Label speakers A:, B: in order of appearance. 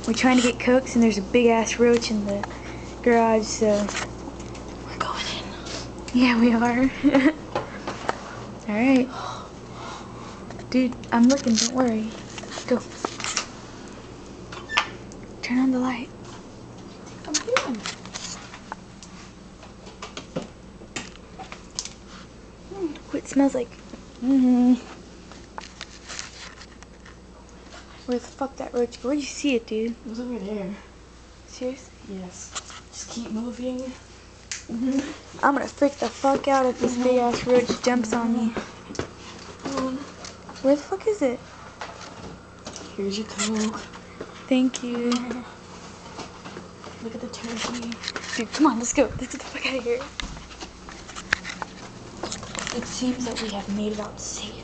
A: We're trying to get cooks, and there's a big ass roach in the garage, so
B: we're going in.
A: Yeah, we are. Alright. Dude, I'm looking, don't worry. Go. Turn on the light.
B: I'm here.
A: What it smells like. Where the fuck that roach? Where'd you see it, dude?
B: It was over there.
A: Seriously?
B: Yes. Just keep moving.
A: I'm gonna freak the fuck out if this big ass roach jumps on me. Where the fuck is it?
B: Here's your Coke.
A: Thank you.
B: Look at the turkey.
A: Dude, come on, let's go. Let's get the fuck out of here.
B: It seems that we have made it out safe.